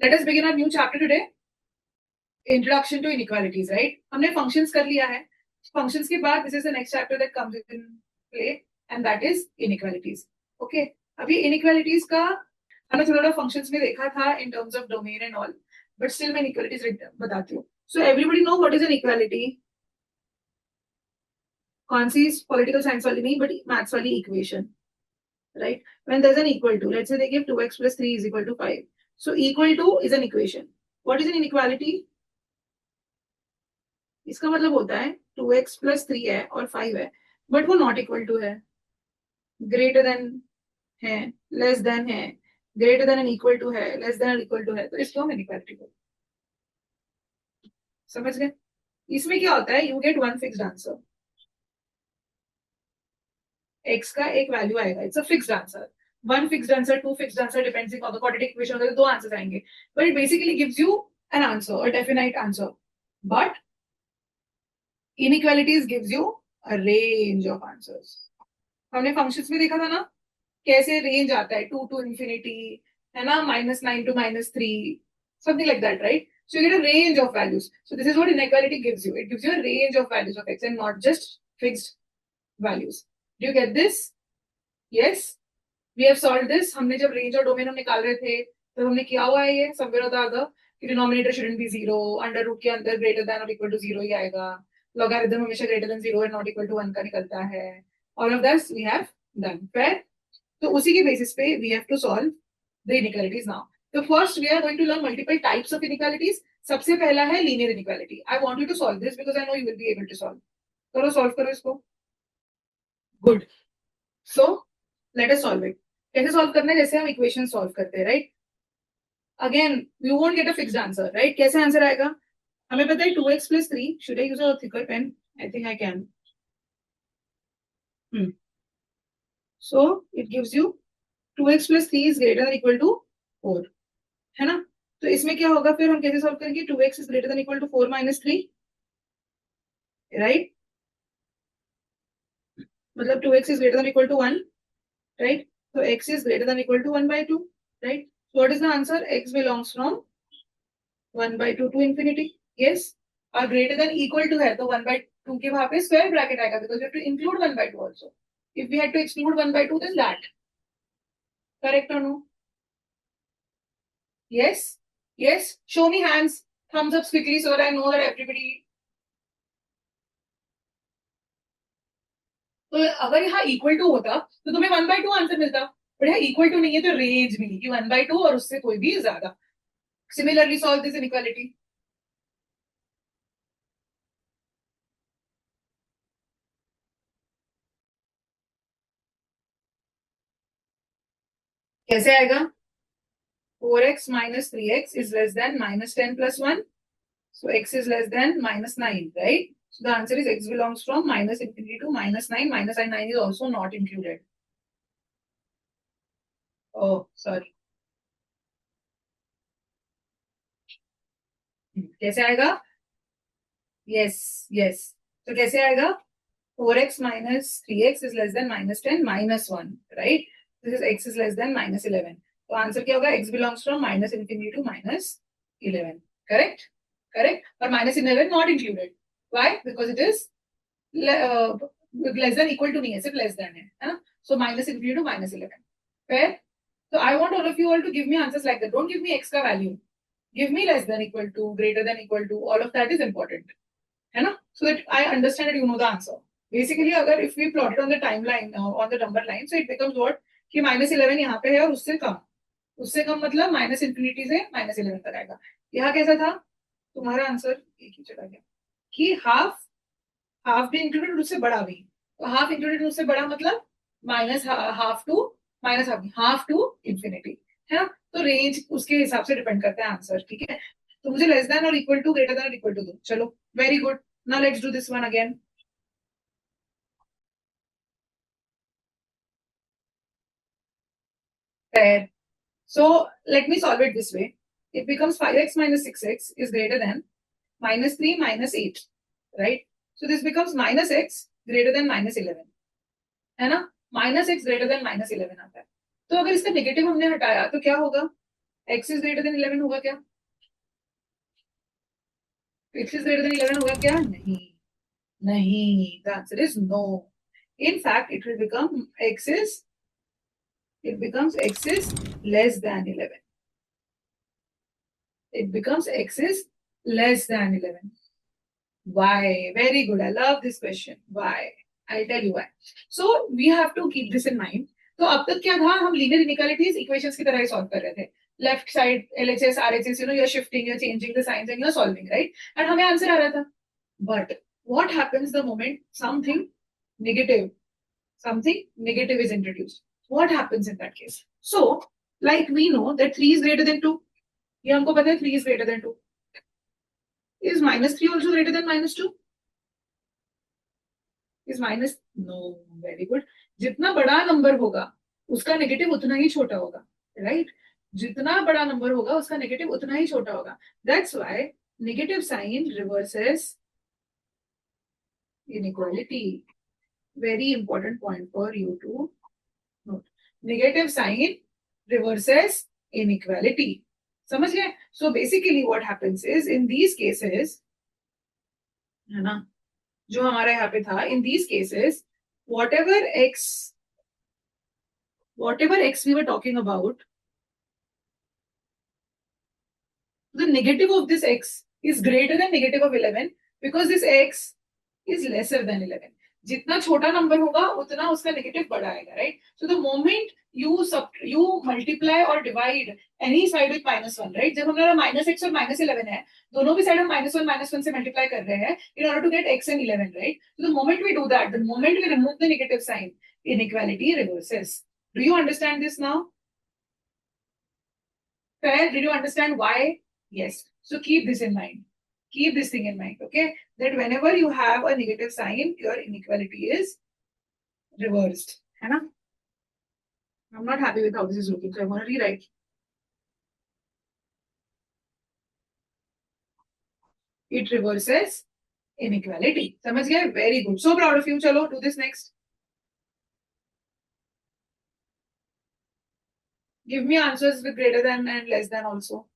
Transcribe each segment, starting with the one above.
Let us begin our new chapter today. Introduction to inequalities, right? हमने functions कर लिया है. Functions के बाद this is the next chapter that comes in play, and that is inequalities. Okay. अभी inequalities का हमने थोड़ा functions में देखा था in terms of domain and all, but still मैं inequalities बताती हूँ. So everybody know what is an equality? कौन सी political science वाली नहीं, but maths वाली equation, right? When there's an equal to, let's say they give 2x plus 3 is equal to 5. So equal to is an equation. What is an inequality? इसका मतलब होता है 2x plus 3 है और 5 है, but वो not equal to है, greater than है, less than है, greater than and equal to है, less than or equal to है, तो इसको हम inequality बोलते हैं. समझ गए? इसमें क्या होता है? You get one fixed answer. x का एक वैल्यू आएगा. It's a fixed answer. One fixed answer, two fixed answer, depending on the quadratic equation होगा तो दो आंसर्स आएंगे. But it basically gives you an answer, a definite answer. But inequalities gives you a range of answers. हमने functions में देखा था ना कैसे रेंज आता है, 2 to infinity, है ना, -9 to -3, something like that, right? So you get a range of values. So this is what inequality gives you. It gives you a range of values of x and not just fixed values. Do you get this? Yes. We have solved this. हमने जब range और domain हम निकाल रहे थे तो हमने किया हुआ है ये somewhere or the other कि denominator shouldn't be 0, under root के अंदर greater than or equal to 0 ही आएगा, लॉगरिथम हमेशा greater than 0 and not equal to 1 का निकलता है. All of this we have done. Fair? तो उसी के बेसिस पे we have to solve the inequalities now. So first we are going to learn multiple types of inequalities. सबसे पहला है linear inequality. I want you to solve this because I know you will be able to solve. करो, solve करो इसको. Good. So let us solve it. कैसे solve करना है? जैसे हम इक्वेशन सॉल्व करते हैं, right? Again you won't get a fixed answer, right? कैसे आंसर आएगा? हमें पता है 2x plus 3. Should I use a thicker pen? I think I can. So it gives you 2x plus 3 is greater than equal to 4, है ना? तो इसमें क्या होगा फिर? हम कैसे सॉल्व करेंगे? 2x is greater than equal to 4 minus 3, right? मतलब 2x is greater than equal to 1, right? So x is greater than equal to 1 by 2, right? So what is the answer? X belongs from 1 by 2 to infinity. Yes. और greater than equal to है तो 1 by 2 के वहां पे square bracket आएगा because you have to include 1 by 2 also. If we had to exclude 1 by 2, then that. Correct or no? Yes. Yes. Show me hands, thumbs up quickly so that I know that everybody. तो अगर यहाँ equal to होता तो तुम्हें 1 by 2 answer मिलता, but यहाँ equal to नहीं है तो रेंज मिली कि 1 by 2 और उससे कोई भी ज्यादा. Similarly solve this inequality. कैसे आएगा? 4x minus 3x is less than minus 10 plus 1. So x is less than minus 9, right? So the answer is x belongs from minus infinity to minus 9. Minus 9 is also not included. Oh, sorry. कैसे आएगा? Yes, yes. तो कैसे आएगा? 4x minus 3x is less than minus 10 minus 1, right? This is x is less than minus 11. तो answer क्या होगा? x belongs from minus infinity to minus 11. Correct? Correct? But minus 11 not included. Why? Because it is less than equal to नहीं है, सिर्फ less than है ना? So minus infinity to minus 11. Fair? So I want all of you all to give me answers like that. Don't give me x का value. Give me less than equal to, greater than equal to. All of that is important. है ना? So that I understand that you know the answer. Basically, अगर if we plot it on the timeline, on the number line, so it becomes what? कि minus 11 यहाँ पे है और उससे कम मतलब माइनस इंफिनिटी से माइनस 11 तक आएगा. यहाँ कैसा था? तुम्हारा आंसर एक ही चला गया कि हाफ भी इंक्लूडेड उससे बड़ा भी. तो हाफ इंक्लूडेड उससे बड़ा मतलब minus half to minus half to infinity, है ना? तो रेंज उसके हिसाब से डिपेंड करता है आंसर. ठीक है? तो मुझे लेस देन और इक्वल टू, ग्रेटर देन और इक्वल टू दो. चलो, very good. Now let's do this one again. Fair. So let me solve it this way. It becomes 5x minus 6x is greater than minus 3 minus 8, right? So this becomes minus x greater than minus 11, है ना? Minus x greater than minus 11 आता है. तो अगर इसका negative हमने हटाया तो क्या होगा? x is greater than 11 होगा क्या? x is greater than 11 होगा क्या? नहीं, नहीं. The answer is no. In fact, it becomes x is less than 11. It becomes x is less than 11. Why? Very good. I love this question. Why? I'll tell you why. So we have to keep this in mind. तो अब तक क्या था, हम linear inequalities equations की तरह ही solve कर रहे थे. Left side LHS RHS, you are shifting, you are changing the signs and you are solving, right? And हमें आंसर आ रहा था. But what happens the moment negative something negative is introduced? What happens in that case? So like we know that 3 is greater than 2. ये हमको पता है 3 is greater than 2. Is -3 also greater than -2? Is minus? No. Very good. जितना बड़ा number होगा उसका negative उतना ही छोटा होगा, राइट? जितना बड़ा नंबर होगा उसका नेगेटिव उतना ही छोटा होगा. That's why negative sign reverses inequality. Very important point for you to note. Negative sign reverses inequality. समझ गए? So basically what happens is in these cases, है ना, जो हमारा यहाँ पे था, in these cases whatever x we were talking about, the negative of this x is greater than negative of 11 because this x is lesser than 11. जितना छोटा number होगा उतना उसका नेगेटिव बड़ा आएगा, right? So the moment you multiply or divide any side with -1, right? जब हमारा -x और -11 है, दोनों भी साइड हम -1 से मल्टीप्लाई कर रहे हैं in order to get x and 11, right? So the moment we do that, the moment we remove the negative sign, inequality reverses. Do you understand this now? Fair? Did you understand why? Yes. So keep this in mind. Keep this thing in mind, okay? That whenever you have a negative sign, your inequality is reversed. है ना? I'm not happy with how this is looking, so I'm going to rewrite. It reverses inequality. समझ गए? Very good. So proud of you. चलो, do this next. Give me answers with greater than and less than also.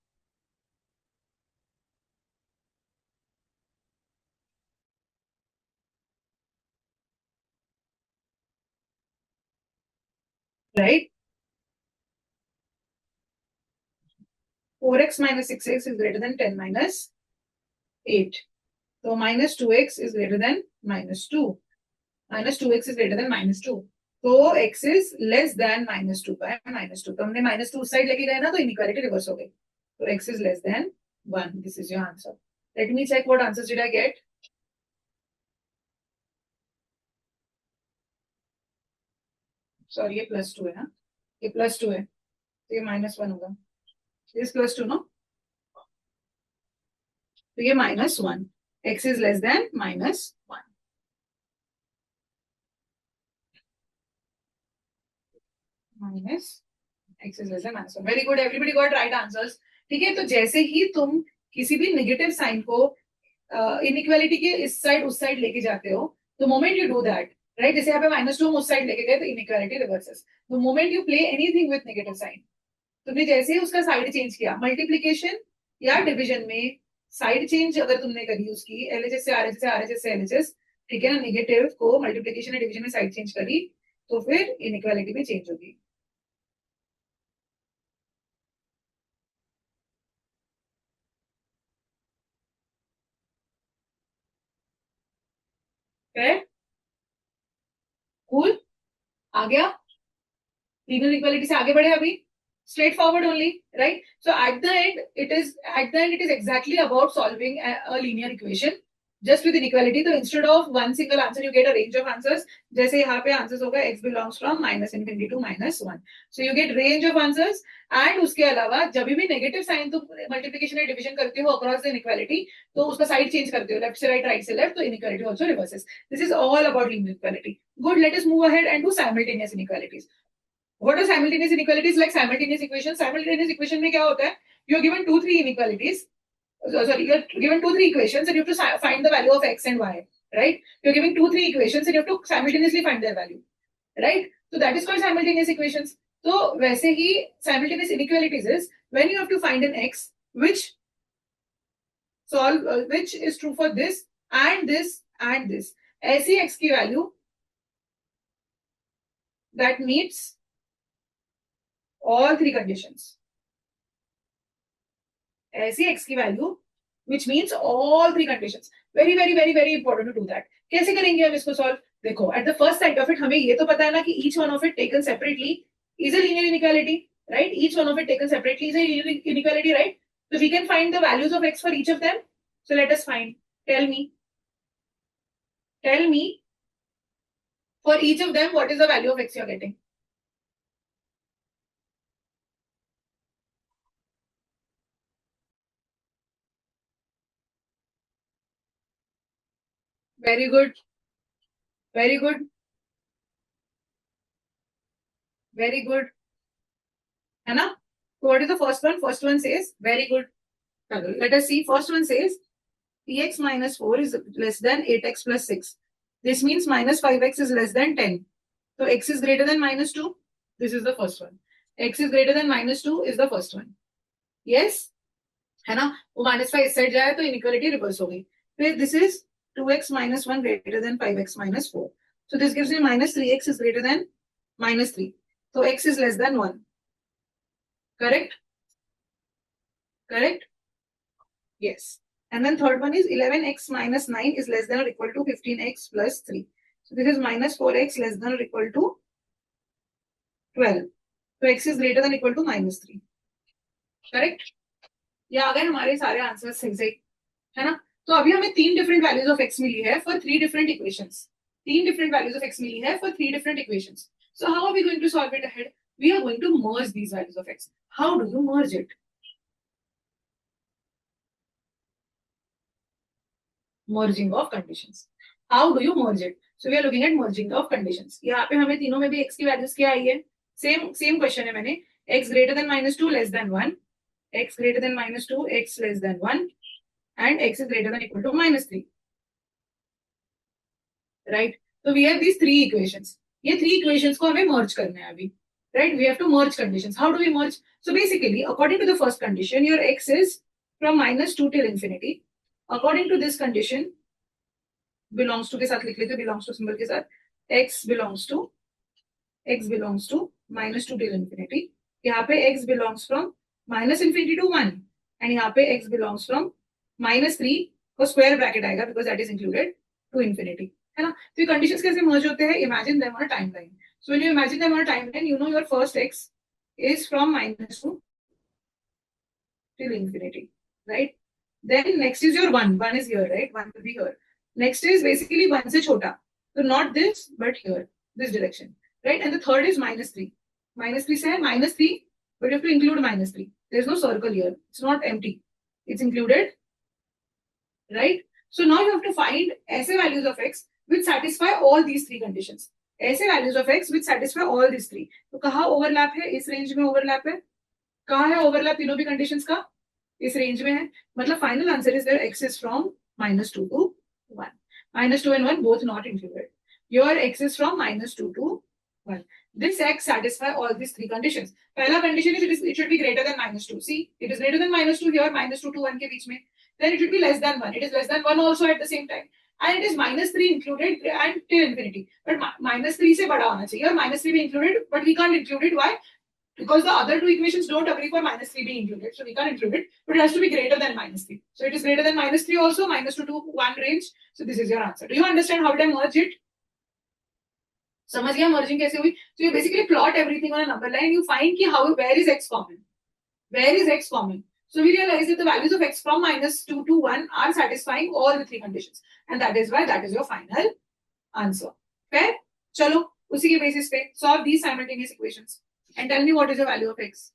Right? 4x minus 6x is greater than 10 minus 8. So minus 2x is greater than minus 2. Minus 2x is greater than minus 2. So x is less than minus 2 by minus 2. तो हमने minus 2 side लेके गए ना, तो inequality reverse हो गई. So x is less than 1. This is your answer. Let me check what answers did I get. Sorry, ये plus 2 है ना? ये plus 2 है. तो ये minus 1 होगा. This plus 2, no? तो ये minus 1. X is less than minus 1. Minus x is less than minus 1. Very good. Everybody got right answers. ठीक है, तो जैसे ही तुम किसी भी नेगेटिव साइन को इनइक्वालिटी के इस साइड उस साइड लेके जाते हो, तो moment you do that, right? जैसे यहाँ पे -2 हम उस साइड लेके गए तो inequality reverses. The moment you play anything with negative sign, तुमने जैसे ही उसका साइड चेंज किया, मल्टीप्लीकेशन या डिवीजन में साइड चेंज अगर तुमने करी उसकी, LHS से RHS से RHS से LHS, ठीक है ना, नेगेटिव को मल्टीप्लीकेशन या डिवीजन में साइड चेंज करी तो फिर इनइक्वालिटी में चेंज होगी. कूल? आ गया? लीनियर इक्वालिटी से आगे बढ़े अभी. Straightforward only, right? So at the end it is exactly about solving a linear equation just with inequality. So instead of one single answer you get a range of answers. जैसे यहाँ पे answers होगा x belongs from -infinity to -1. So you get range of answers. And उसके अलावा जब भी negative sign तुम multiplication या division करते हो across the inequality, तो उसका side change करते हो, left से right से left, तो inequality also reverses. This is all about linear equality. Good. Let us move ahead and do simultaneous inequalities. What are simultaneous inequalities? Like simultaneous equations. Simultaneous equation में क्या होता है? You are given 2-3 inequalities. Sorry, you are given 2-3 equations and you have to find the value of x and y. Right? You are giving 2-3 equations and you have to simultaneously find their value. Right? So that is called simultaneous equations. तो वैसे ही simultaneous inequalities is when you have to find an x which which is true for this and this and this, ऐसी x की value that meets all three conditions, ऐसी x की value which means all three conditions. Very very very very important to do that. कैसे करेंगे हम इसको solve? देखो, at the first sight of it हमें ये तो पता है ना कि each one of it taken separately is a linear inequality, right? Each one of it taken separately is a linear inequality, right? So we can find the values of x for each of them. So let us find. Tell me for each of them what is the value of x you're getting. Very good. Very good. Very good. है ना? So what is the first one? First one says, very good. Let us see. First one says, px minus 4 is less than 8x plus 6. This means minus 5x is less than 10. So x is greater than minus 2. This is the first one. X is greater than minus 2 is the first one. Yes? है ना? वो minus 5 इस side जाए तो inequality reverse हो गई. फिर this is 2x minus 1 greater than 5x minus 4. So this gives me minus 3x is greater than minus 3. So x is less than 1. Correct? Correct? Yes. And then third one is 11x minus 9 is less than or equal to 15x plus 3. So this is minus 4x less than or equal to 12. So x is greater than or equal to minus 3. Correct? या आ गए हमारे सारे answer सही सही, है ना? तो अभी हमें 3 डिफरेंट वैल्यूज ऑफ x मिली है for 3 different equations. 3 different values of x मिली है for 3 different equations. So how are we going to solve it ahead? We are going to merge these values of x. How do you merge it? Merging of conditions. How do you merge it? So we are looking at merging of conditions. यहाँ पे हमें तीनों में भी x की values क्या आई है? Same question है. मैंने x greater than minus 2 less than 1, x greater than minus 2, x less than 1, and x is greater than equal to minus 3. Right? So we have these 3 equations. ये 3 equations को हमें merge करना है अभी. Right? We have to merge conditions. How do we merge? So basically, according to the first condition, your x is from minus 2 till infinity. According to this condition, belongs to के साथ लिख लेते, belongs to symbol के साथ, x belongs to minus 2 till infinity. यहाँ पे x belongs from minus infinity to 1, and यहाँ पे x belongs from minus 3 को square bracket आएगा because that is included to infinity, है ना? तो ये conditions कैसे merge होते हैं? Imagine them on a timeline. So when you imagine them on a timeline, you know your first x is from minus 2 till infinity, right? Then next is your 1. 1 is here, right? 1 will be here. Next is basically 1 se chota. So not this, but here, this direction, right? And the third is minus 3. Minus 3 say minus 3, but you have to include minus 3. There's no circle here. It's not empty. It's included, right? So now you have to find ऐसे values of x which satisfy all these 3 conditions. ऐसे values of x which satisfy all these 3. तो कहाँ overlap है? इस range में overlap है. कहाँ है overlap तीनों भी conditions का? इस range में है. मतलब final answer is there x is from minus 2 to 1. Minus 2 and 1 both not included. Your x is from minus 2 to 1. This x satisfy all these 3 conditions. पहला condition is it should be greater than minus 2. See, it is greater than minus 2 here, minus 2 to 1 के बीच में. Then it should be less than 1. It is less than 1 also at the same time. And it is minus 3 included and till infinity. But minus 3 से बड़ा होना चाहिए. और minus 3 be included, but we can't include it. Why? Because the other 2 equations don't agree for minus 3 being included. So we can't include it. But it has to be greater than minus 3. So it is greater than minus 3 also, minus 2 to 1 range. So this is your answer. Do you understand how to merge it? समझ गया merging कैसे हुई? So you basically plot everything on a number line and you find कि where is x common? Where is x common? So we realize that the values of x from minus 2 to 1 are satisfying all the 3 conditions. And that is why that is your final answer. Fair? चलो, उसी के basis पे solve these simultaneous equations. And tell me what is the value of x.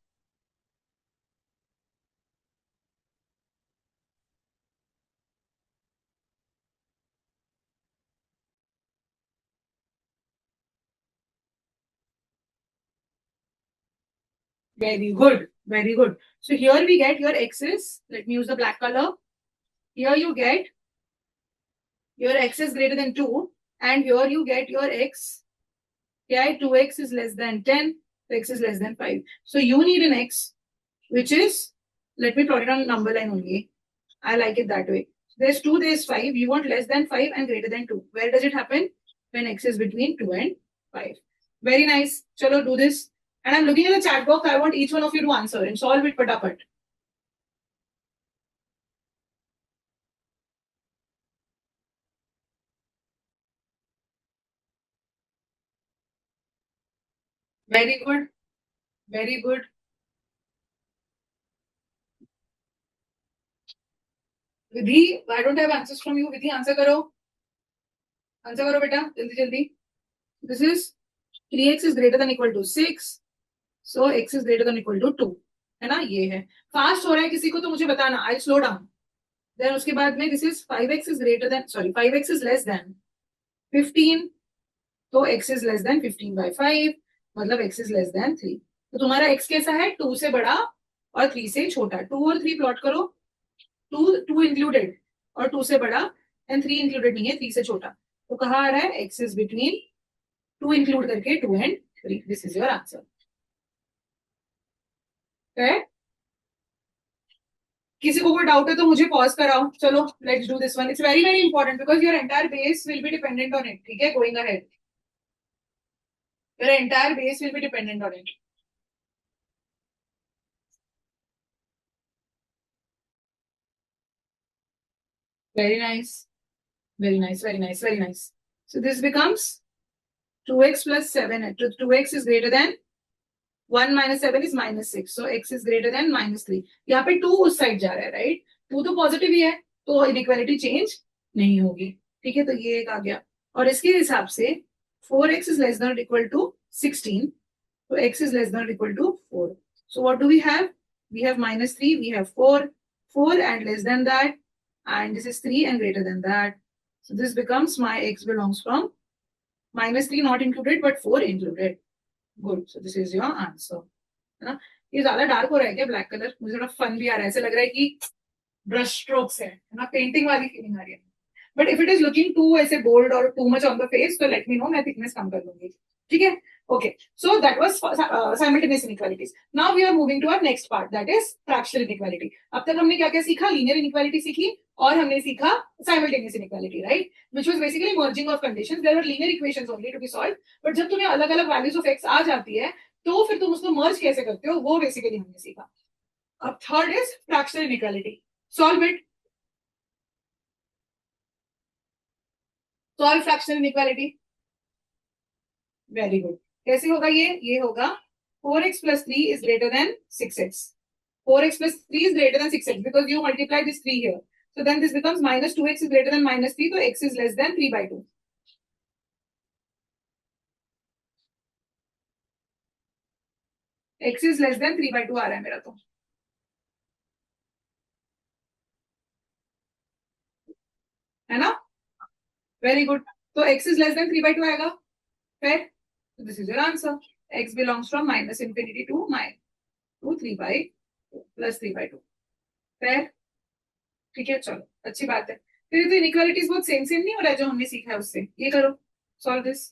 Very good. Very good. So here we get your x's. Let me use the black color. Here you get your x is greater than 2. And here you get your x. Okay, 2x is less than 10. X is less than 5. So you need an x which is, let me plot it on number line only. I like it that way. There's 2, there's 5. You want less than 5 and greater than 2. Where does it happen? When x is between 2 and 5. Very nice. Chalo, do this. And I'm looking at the chat box. I want each one of you to answer and solve it patapat. Very good. Very good. Vidhi, I don't have answers from you. Vidhi, answer karo. Answer karo beta. Jaldi jaldi. This is 3x is greater than equal to 6. So x is greater than equal to 2. है ना, ये है. Fast हो रहा है किसी को तो मुझे बताना. I'll slow down. Then उसके बाद में this is 5x is greater than, sorry, 5x is less than 15. तो x is less than 15 by 5. मतलब x is less than 3. तो तुम्हारा x कैसा है? 2 से बड़ा और 3 से छोटा. 2 और 3 प्लॉट करो. 2 इंक्लूडेड और 2 से बड़ा एंड 3 इंक्लूडेड नहीं है, 3 से छोटा. तो कहाँ आ रहा है? x is between 2 इंक्लूड करके 2 and 3. This is your answer. किसी को कोई डाउट है तो मुझे पॉज कराओ. चलो let's do this one. It's very very important because your entire base will be dependent on it. ठीक है, going ahead your entire base will be dependent on it. Very nice. Very nice, very nice, very nice. So this becomes 2x plus 7. 2x is greater than 1 minus 7 is minus 6. So x is greater than minus 3. यहाँ पे 2 उस side जा रहा है, right? 2 तो positive ही है, तो inequality change नहीं होगी. ठीक है, तो ये एक आ गया. और इसके हिसाब से 4x is less than or equal to 16. So x is less than or equal to 4. So what do we have? We have minus 3, we have 4, 4 and less than that, and this is 3 and greater than that. So this becomes my x belongs from minus 3 not included but 4 included. Good. So this is your answer. है ना? ये ज्यादा dark हो रहा है क्या black colour? मुझे थोड़ा फन भी आ रहा है, ऐसे लग रहा है कि ब्रश स्ट्रोक्स है ना, पेंटिंग वाली फीलिंग आ रही है. But if it is looking to ऐसे बोल्ड और too much on the face तो लेट मी नो, मैं थिकनेस कम कर दूंगी. ठीक है, okay. So that was simultaneous inequalities. Now we are moving to our next part, that is fractional inequality. अब तक हमने क्या क्या सीखा? लीनियर इनइक्वालिटी सीखी और हमने सीखा simultaneous inequality, right? Which was basically merging of conditions. There were linear equations only to be solved, but जब तुम्हें अलग अलग वैल्यूज ऑफ एक्स आ जाती है तो फिर तुम उसको मर्ज कैसे करते हो, वो बेसिकली हमने सीखा. अब third is fractional inequality. Solve it. Solve fractional inequality. Very good. कैसे होगा ये होगा 4x plus 3 is greater than 6x. 4x plus 3 is greater than 6x because you multiply this 3 here. So then this becomes minus 2x is greater than minus 3. So x is less than 3 by 2. x is less than 3 by 2 आ रहा है मेरा तो. है ना? Very good. तो x is less than 3 by 2 आएगा. Fair? So this is your answer. X belongs from minus infinity to 3 by 2 plus 3 by 2. Fair? ठीक है, चलो अच्छी बात है. फिर तो इनइक्वालिटीज बहुत सेम सेम नहीं हो रहा है जो हमने सीखा है उससे. ये करो, solve this.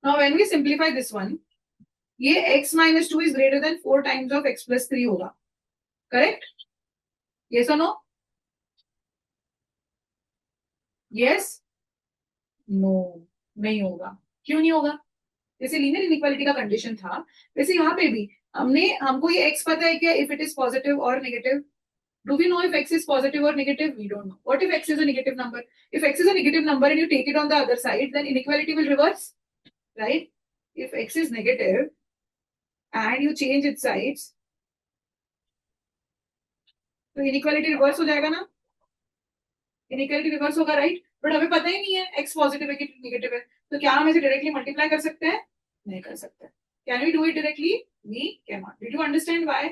Now when we simplify this one, ये x minus 2 is greater than 4 times of x plus 3 होगा. Correct? Yes or no? Yes? No, नहीं होगा. क्यों नहीं होगा? जैसे लीनियर इनइक्वालिटी का कंडीशन था वैसे यहाँ पे भी हमको ये x पता है क्या, if it is positive or negative. Do we know if x is positive or negative? We don't know. What if x is a negative number? If x is a negative number and you take it on the other side, then inequality will reverse, right? If x is negative and you change its sides, तो inequality reverse हो जाएगा ना? Inequality reverse होगा, right? But हमें पता ही नहीं है x positive है कि नेगेटिव है, तो क्या हम इसे डायरेक्टली मल्टीप्लाई कर सकते हैं? नहीं कर सकते. Can we do it directly? We cannot. Did you understand why?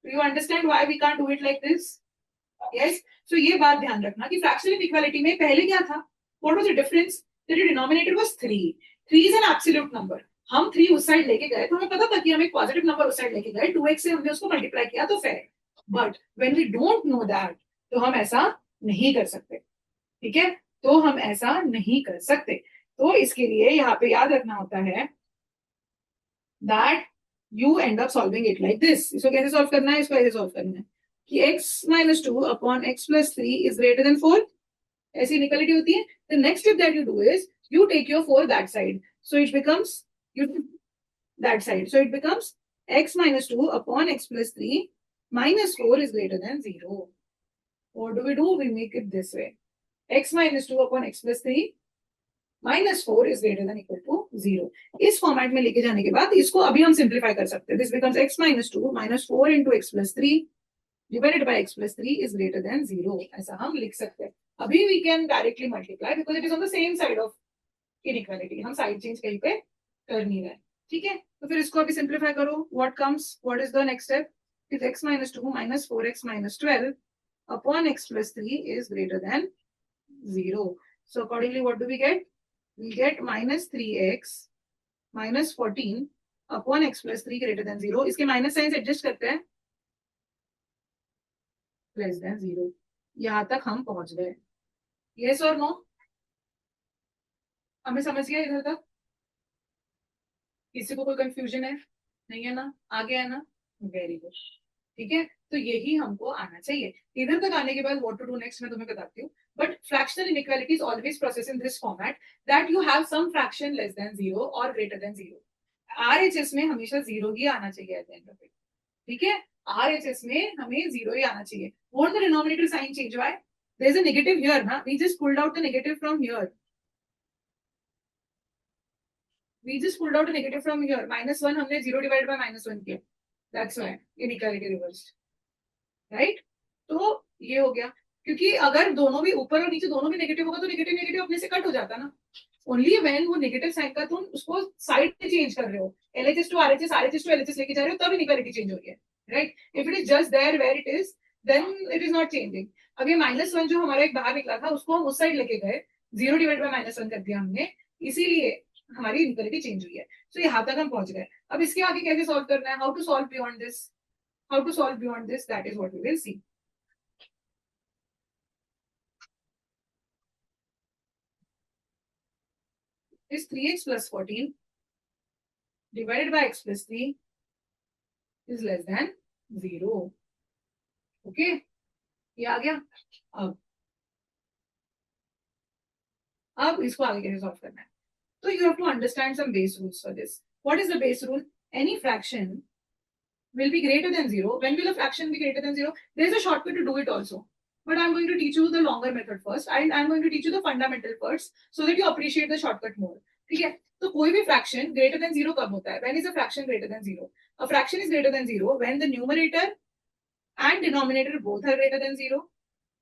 Do you understand why we can't do it like this? Yes. So ये बात ध्यान रखना कि फ्रैक्शनल इनइक्वालिटी में पहले क्या था? What was the difference? That the denominator was 3. 3 is an absolute number. हम 3 उस साइड लेके गए तो हमें पता था कि हम एक पॉजिटिव नंबर उस साइड लेके गए, 2x से हमने उसको मल्टीप्लाई किया तो fair. But when we don't know that तो हम ऐसा नहीं कर सकते. ठीक है, तो हम ऐसा नहीं कर सकते. तो इसके लिए यहाँ पे याद रखना होता है that you and up solving it like this. इसको कैसे सॉल्व करना है, इसको ऐसे सॉल्व करना है कि x-2 upon x+3 is greater then 4. ऐसी इनइक्वालिटी होती है. The next step that you do is you take your 4 that side. So it becomes you that side. So it becomes x-2 upon x+3 minus 4 is greater than 0. What do? We make it this way. x-2 upon x+3 minus 4 is greater than equal to 0. इस format में लेके जाने के बाद इसको अभी हम simplify कर सकते हैं. This becomes x-2 minus 4 into x+3 divided by x+3 is greater than 0. ऐसा हम लिख सकते हैं. अभी we can directly multiply because it is on the same side of inequality. हम साइड चेंज कहीं पे कर नहीं रहे. ठीक है, तो फिर इसको अभी सिंप्लीफाई करो. What comes, what is the next step? If x-2 minus 4x minus 12 upon x+3 is greater than 0. So accordingly what do we get? We get minus 3x minus 14 upon x+3 greater than 0. इसके minus science adjust करते हैं. Less than 0. यहां तक हम पहुंच गए. Yes और no? हमें समझ गया इधर तक? किसी को कोई कंफ्यूजन है? नहीं है ना? आ गया है ना? Very good. ठीक है, तो यही हमको आना चाहिए. इधर तक आने के बाद व्हाट टू डू नेक्स्ट मैं तुम्हें बताती हूँ. But fractional inequality is always process in this format that you have some fraction less than 0 और ग्रेटर देन 0. आरएचएस में हमेशा 0 ही आना चाहिए at the end of it. ठीक है, आरएचएस में हमें 0 ही आना चाहिए. Won't the denominator sign change? Why? There is a negative here ना. We just pulled out the negative from here. We just pulled out a negative from here. -1 हमने 0 divided by -1 किया. That's why inequality reversed. Right? तो ये हो गया. क्योंकि अगर दोनों भी ऊपर और नीचे दोनों भी नेगेटिव होगा तो नेगेटिव नेगेटिव अपने से कट हो जाता ना. ओनली व्हेन वो नेगेटिव साइन का तुम उसको साइड में चेंज कर रहे हो, LHS to RHS, RHS to LHS लेके जा रहे हो, तब इनइक्वालिटी चेंज हो रही है. Right? If it is just there where it is then it is not changing. अब ये -1 जो हमारा एक बाहर निकला था उसको हम उस साइड लेके गए, 0 डिवाइड बाय -1 कर दिया हमने, इसीलिए हमारी इनइक्वालिटी चेंज हुई है. तो यहाँ तक हम पहुंच गए. अब इसके आगे कैसे सॉल्व करना है, how to solve beyond this, how to solve beyond this, that is what we will see. Is 3x plus 14 divided by x plus 3 is less than 0. Okay, ये आ गया. अब इसको आगे कैसे सॉल्व करना है? So you have to understand some base rules for this. What is the base rule? Any fraction will be greater than 0. When will a fraction be greater than 0? There is a shortcut to do it also. But I'm going to teach you the longer method first. And I'm going to teach you the fundamental first so that you appreciate the shortcut more. ठीक है, तो कोई भी fraction greater than 0 कब होता है? When is a fraction greater than 0? A fraction is greater than 0 when the numerator and denominator both are greater than 0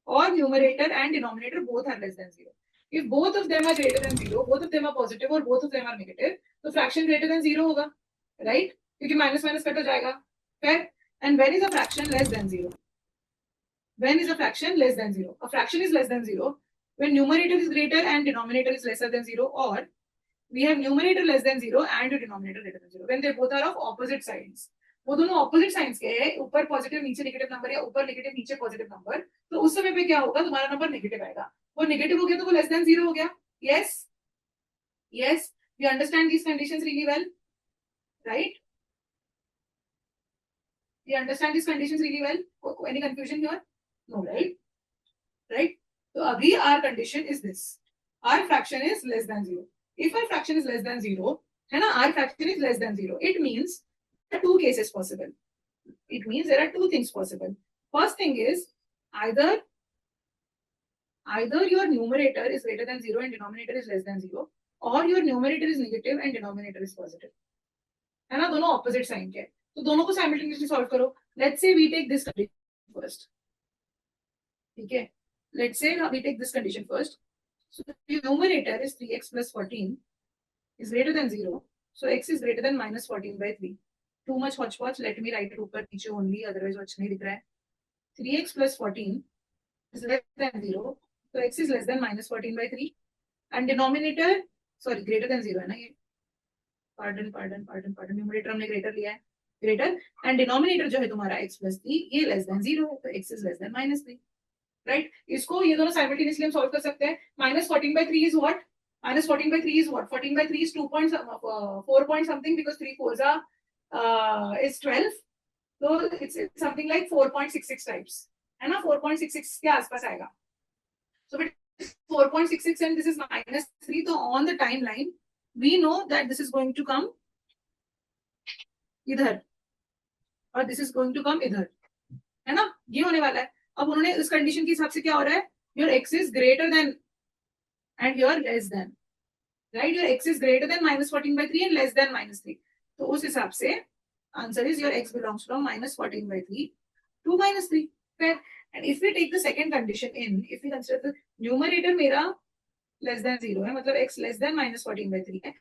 or numerator and denominator both are less than 0. If both of them are greater than 0, both of them are positive or both of them are negative, तो fraction greater than 0 होगा, right? क्योंकि minus minus cut हो जाएगा. Fair? And when is a fraction less than 0? When is a fraction less than 0? A fraction is less than 0 when numerator is greater and denominator is lesser than 0, or we have numerator less than 0 and denominator greater than 0. When they both are of opposite sides. वो दोनों opposite science के हैं, ऊपर positive नीचे negative number या ऊपर negative नीचे positive number, तो उस समय पे क्या होगा, तुम्हारा नंबर नेगेटिव आएगा. वो नेगेटिव हो गया तो वो लेस देन 0 हो गया. Yes yes, you understand these conditions really well, right? You understand these conditions really well? Any confusion here? No, right? Right? So abhi our condition is this. Our fraction is less than 0. If our fraction is less than 0, है ना, our fraction is less than 0. It means there are two cases possible. It means there are two things possible. First thing is either your numerator is greater than 0 and denominator is less than 0, or your numerator is negative and denominator is positive. है ना, दोनों opposite sign के. तो दोनों को simultaneously solve करो. Let's say we take this condition first. ठीक है, let's say we take this condition first. So the numerator is 3x plus 14 is greater than 0. So x is greater than minus 14 by 3. Too much hodgepodge. Let me write it ऊपर नीचे only. Otherwise वो अच्छा नहीं दिख रहा है. 3x plus 14 is less than 0. So x is less than minus 14 by 3. And denominator, sorry, greater than 0 है ना ये. Pardon. Numerator हमने greater लिया है. Greater and denominator जो है तुम्हारा x plus 3 ये less than 0 है, तो x is less than minus 3. Right? इसको ये दोनों साइमल्टेनियसली हम सॉल्व कर सकते हैं. -14 by 3 is what? Minus 14 by 3 is what? 14 by 3 is 4 point something, because 3 fours are is 12. So it's something like 4.66 types. है ना? 4.66 के आसपास आएगा. So it is 4.66 and this is minus 3. So on the timeline, we know that this is going to come इधर और this is going to come इधर, है ना? ये होने वाला है. अब उन्होंने इस कंडीशन के हिसाब से क्या हो रहा है? Your x is greater than and here less than, right? Your x is greater than minus 14 by 3 and less than minus 3. तो उस हिसाब से answer is your x belongs from minus 14 by 3 to minus 3. Fair. And if we take the second condition in, if we consider the numerator मेरा less than 0 है, मतलब x less than minus 14 by 3 है,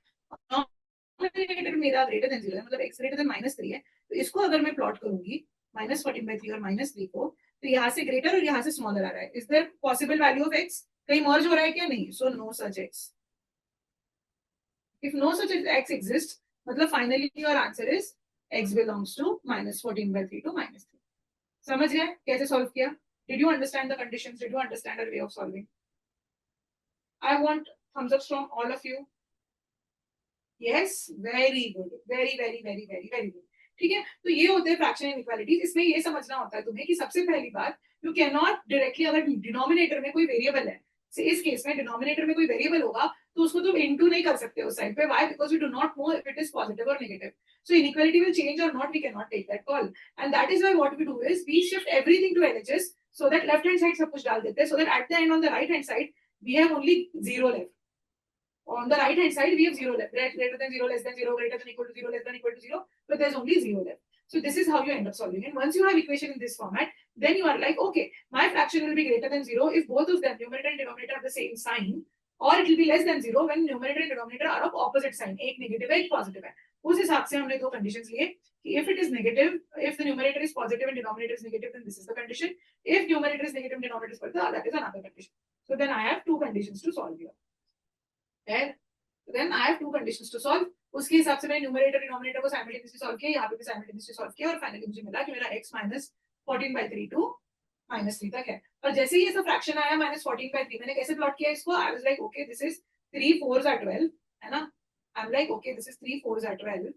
numerator मेरा greater than 0 है, मतलब x greater than minus 3 है, तो इसको अगर मैं प्लॉट करूंगी minus 14 by 3 और minus 3 को, तो यहाँ से greater और यहाँ से smaller आ रहा है. Is there possible value of x? कहीं मर्ज हो रहा है क्या? नहीं. So no such x. If no such x exists, मतलब finally your answer is x belongs to minus 14 by 3 to minus 3. समझ गए कैसे सॉल्व किया? Did you understand the conditions? Did you understand our way of solving? I want thumbs ups from all of you. Yes, very good, very very very very very good. ठीक है, तो ये होते हैं फ्रैक्शन इनइक्वालिटीज. इसमें ये समझना होता है तुम्हें कि सबसे पहली बात, यू कैन नॉट डायरेक्टली, अगर डिनोमिनेटर में कोई वेरिएबल है, इस केस में डिनोमिनेटर में कोई वेरिएबल होगा तो उसको तुम इनटू नहीं कर सकते उस साइड पे. Why? Because we do not know if it is positive और negative. So inequality will change or not, we cannot take that call. And that is why what we do is we shift everything to LHS, so that left hand side सब कुछ डाल देते हैं, so that at the end on the right hand side we have only 0 left. On the right hand side we have 0 left, right? Greater than 0, less than 0, greater than equal to 0, less than equal to 0, but there's only 0 left. So this is how you end up solving. And once you have equation in this format, then you are like, okay, my fraction will be greater than 0 if both of them, numerator and denominator, have the same sign, or it will be less than 0 when numerator and denominator are of opposite sign. एक negative है, एक positive है. उस हिसाब से हमने दो conditions लिए कि if it is negative, if the numerator is positive and denominator is negative, then this is the condition. If numerator is negative and denominator is positive, that is another condition. So then I have two conditions to solve here. And then I have two conditions to solve. उसके हिसाब से मैंने numerator denominator को simultaneously solve किया, यहाँ पे भी simultaneously solve किया, और फाइनली मुझे मिला कि मेरा x minus 14 by 3 to minus 3 तक है. और जैसे ही ये सब फ्रैक्शन आया माइनस 14 by 3, मैंने कैसे प्लॉट किया इसको? I was like okay, this is 3 4s are 12, है ना? I am like okay, this is 3 4s are 12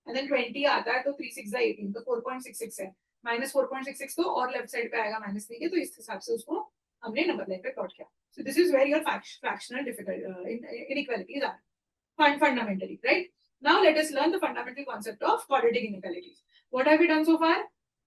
and then 20 आता है तो 3 6 are 18, तो 4.66 है. माइनस 4.66 तो और लेफ्ट साइड पे आएगा माइनस 3 के, तो इस हिसाब से उसको हमने नंबर लाइन पे प्लॉट किया. So this is where your fractional inequalities are fundamentally, right? Now let us learn the fundamental concept of quadratic inequalities. What have we done so far?